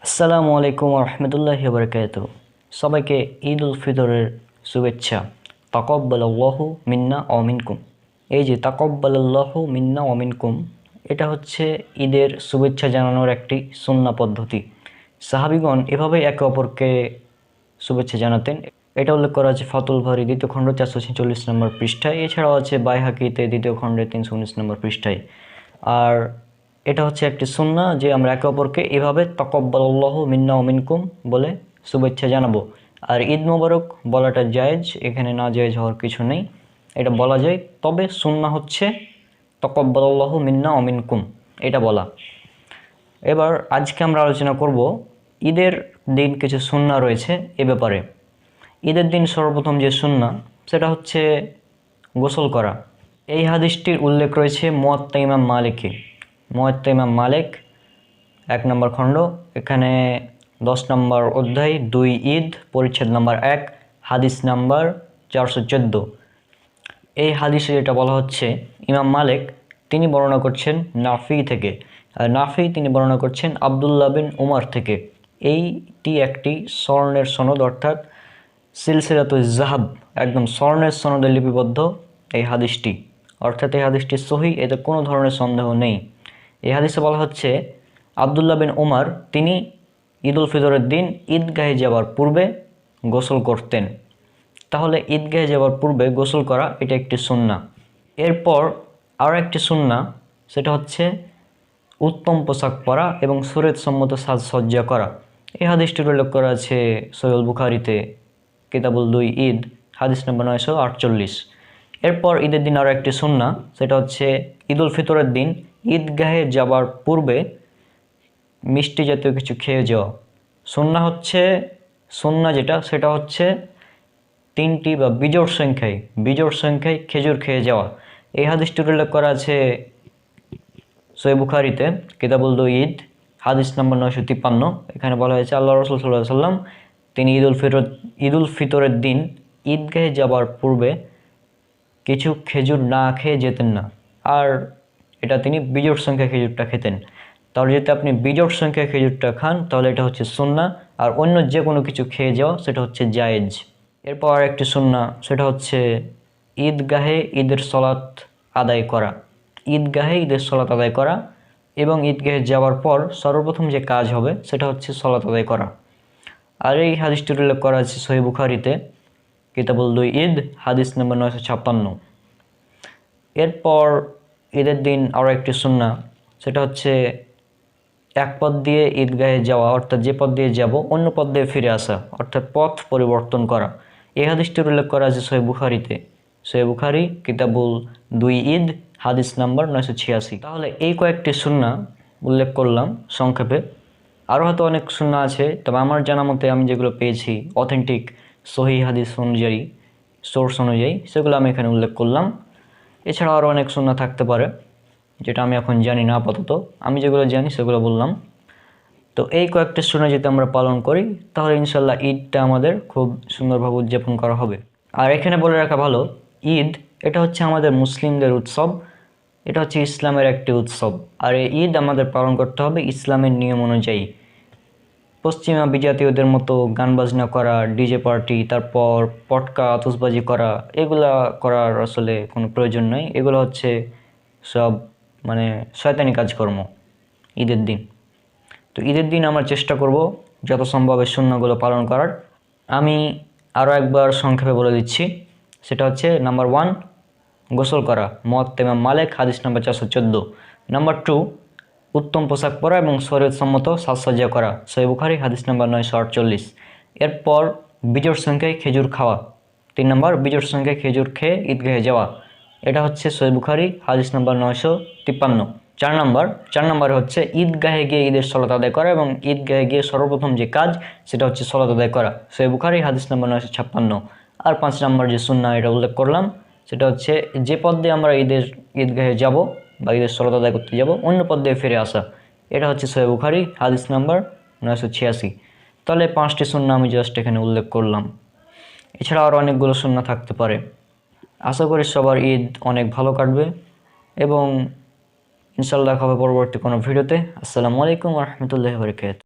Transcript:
আসসালামু আলাইকুম রহমতুল্লাহি বারাকাতুহু। সবাইকে ঈদ উল ফিতরের শুভেচ্ছা। তাকাব্বালাল্লাহু মিন্না ওয়া মিনকুম। এই যে তাকাব্বালাল্লাহু মিন্না ওয়া মিনকুম, এটা হচ্ছে ঈদের শুভেচ্ছা জানানোর একটি সুন্নাহ পদ্ধতি। সাহাবীগণ এভাবেই একে অপরকে শুভেচ্ছা জানাতেন। এটা উল্লেখ করা আছে ফাতুল বারী দ্বিতীয় খণ্ড 446 নম্বর পৃষ্ঠায়। এছাড়াও আছে বাইহাকিতে দ্বিতীয় খণ্ডে 319 নম্বর পৃষ্ঠায়। আর এটা হচ্ছে একটি সুন্নাহ যে আমরা একে অপরকে এভাবে তাকাব্বালাল্লাহু মিন্না ওয়া মিনকুম বলে শুভেচ্ছা জানাবো। আর ঈদ মোবারক বলাটা জায়েজ, এখানে না জায়েজ হওয়ার কিছু নেই, এটা বলা যায়। তবে সুন্নাহ হচ্ছে তাকাব্বালাল্লাহু মিন্না ওয়া মিনকুম এটা বলা। এবার আজকে আমরা আলোচনা করব ঈদের দিন কিছু সুন্নাহ রয়েছে এ ব্যাপারে। ঈদের দিন সর্বপ্রথম যে সুন্নাহ সেটা হচ্ছে গোসল করা। এই হাদিসটির উল্লেখ রয়েছে মুয়াত্তা ইমাম মালিকে। মুয়াত্তা ইমাম মালিক 1 নম্বর খণ্ড, এখানে 10 নম্বর অধ্যায় 2 ঈদ পরিচ্ছেদ নম্বর 1 হাদিস নাম্বার 414। এই হাদিসে যেটা বলা হচ্ছে, ইমাম মালিক তিনি বর্ণনা করছেন নাফি থেকে, আর নাফি তিনি বর্ণনা করছেন আব্দুল্লাহ বিন উমর থেকে। এইটি একটি স্বর্ণের সনদ, অর্থাৎ সিলসিলাতুজ যাহাব, একদম স্বর্ণের সনদে লিপিবদ্ধ এই হাদিসটি, অর্থাৎ এই হাদিসটি সহিহ, এতে কোনো ধরনের সন্দেহ নেই। এই হাদিসে বলা হচ্ছে আব্দুল্লাহ বিন উমর তিনি ঈদ উল ফিতরের দিন ঈদগাহে যাওয়ার পূর্বে গোসল করতেন। তাহলে ঈদগাহে যাওয়ার পূর্বে গোসল করা এটা একটি সুন্নাহ। এরপর আরও একটি সুন্নাহ, সেটা হচ্ছে উত্তম পোশাক পরা এবং শরীয়ত সম্মত সাজসজ্জা করা। এই হাদিসটির উল্লেখ করা আছে সহিহ বুখারীতে কিতাবুল 2 ঈদ হাদিস নম্বর 948। এরপর ঈদের দিন আরও একটি সুন্নাহ, সেটা হচ্ছে ঈদ উল ফিতরের দিন ঈদগাহে যাবার পূর্বে মিষ্টি জাতীয় কিছু খেয়ে যাওয়া। সুন্নাহ যেটা সেটা হচ্ছে 3টি বা বিজোড় সংখ্যায় খেজুর খেয়ে যাওয়া। এই হাদিসটির উল্লেখ করা আছে সহিহ বুখারীতে কিতাবুল 2 ঈদ হাদিস নম্বর 953। এখানে বলা হয়েছে আল্লাহ রাসূল সাল্লাল্লাহু আলাইহি ওয়াসাল্লাম তিনি ঈদ উল ফিতরের দিন ঈদগাহে যাবার পূর্বে কিছু খেজুর না খেয়ে যেতেন না, আর এটা তিনি বিজোড় সংখ্যা খেজুরটা খেতেন। তাহলে যদি আপনি বিজোড় সংখ্যা খেজুরটা খান তাহলে এটা হচ্ছে সুন্নাহ, আর অন্য যে কোনো কিছু খেয়ে যাওয়া সেটা হচ্ছে জায়েজ। এরপর আর একটি সুন্নাহ, সেটা হচ্ছে ঈদগাহে ঈদের সলাত আদায় করা। ঈদগাহে ঈদের সলাত আদায় করা এবং ঈদগাহে যাওয়ার পর সর্বপ্রথম যে কাজ হবে সেটা হচ্ছে সলাত আদায় করা। আর এই হাদিসটির উল্লেখ করা আছে সহিহ বুখারীতে কিতাবুল 2 ঈদ হাদিস নম্বর 956। এরপর ঈদের দিন আরও একটি সুন্নাহ, সেটা হচ্ছে এক পথ দিয়ে ঈদগাহে যাওয়া, অর্থাৎ যে পথ দিয়ে যাব অন্য পথ দিয়ে ফিরে আসা, অর্থাৎ পথ পরিবর্তন করা। এই হাদিসটির উল্লেখ করা আছে সহিহ বুখারীতে, সহিহ বুখারী কিতাবুল 2 ঈদ হাদিস নাম্বার 986। তাহলে এই কয়েকটি সুন্নাহ উল্লেখ করলাম সংক্ষেপে। আরও হয়তো অনেক সুন্নাহ আছে, তবে আমার জানা মতে আমি যেগুলো পেয়েছি অথেন্টিক সহিহ হাদিস অনুযায়ী, সোর্স অনুযায়ী, সেগুলো আমি এখানে উল্লেখ করলাম। এছাড়াও আরও অনেক সুন্নাহ থাকতে পারে যেটা আমি এখন জানি না আপাতত, আমি যেগুলো জানি সেগুলো বললাম। তো এই কয়েকটি সুন্নাহ যদি আমরা পালন করি তাহলে ইনশাল্লাহ ঈদটা আমাদের খুব সুন্দরভাবে উদযাপন করা হবে। আর এখানে বলে রাখা ভালো, ঈদ এটা হচ্ছে আমাদের মুসলিমদের উৎসব, এটা হচ্ছে ইসলামের একটি উৎসব। আর এই ঈদ আমাদের পালন করতে হবে ইসলামের নিয়ম অনুযায়ী। পশ্চিমা বিজাতীয়দের মতো গান বাজনা করা, ডিজে পার্টি, তারপর পটকা আতশবাজি করা, এগুলা করার আসলে কোনো প্রয়োজন নেই। এগুলো হচ্ছে সব শয়তানি কাজকর্ম ঈদের দিন। তো ঈদের দিন আমরা চেষ্টা করব যত সম্ভব এই সুন্নাহগুলো পালন করার। আমি আরও একবার সংক্ষেপে বলে দিচ্ছি, সেটা হচ্ছে নাম্বার 1 গোসল করা, মুয়াত্তা ইমাম মালিক হাদিস নাম্বার 414। নাম্বার 2 উত্তম পোশাক পরা এবং শরীয়ত সম্মত সাজসজ্জা করা, সহিহ বুখারী হাদিস নাম্বার 948। এরপর বিজোড় সংখ্যায় খেজুর খাওয়া। 3 নম্বর বিজোড় সংখ্যায় খেজুর খেয়ে ঈদগাহে যাওয়া, এটা হচ্ছে সহিহ বুখারী হাদিস নাম্বার 953। 4 নম্বরে হচ্ছে ঈদগাহে গিয়ে ঈদের সলাত আদায় করা এবং ঈদগাহে গিয়ে সর্বপ্রথম যে কাজ সেটা হচ্ছে সলাত আদায় করা, সহিহ বুখারী হাদিস নাম্বার 956। আর 5 নম্বর যে সুন্নাহ এটা উল্লেখ করলাম, সেটা হচ্ছে যে পথ দিয়ে আমরা ঈদগাহে যাব বা ঈদের সলাত আদায় করতে যাব অন্য পথ দিয়ে ফিরে আসা, এটা হচ্ছে সহিহ বুখারী হাদিস নাম্বার 986। তাহলে 5টি সুন্নাহ আমি জাস্ট এখানে উল্লেখ করলাম। এছাড়া আরও অনেকগুলো সুন্নাহ থাকতে পারে। আশা করি সবার ঈদ অনেক ভালো কাটবে এবং ইনশাআল্লাহ দেখা হবে পরবর্তী কোনো ভিডিওতে। আসসালামু আলাইকুম ওয়া রাহমাতুল্লাহি ওয়া বারাকাতুহু।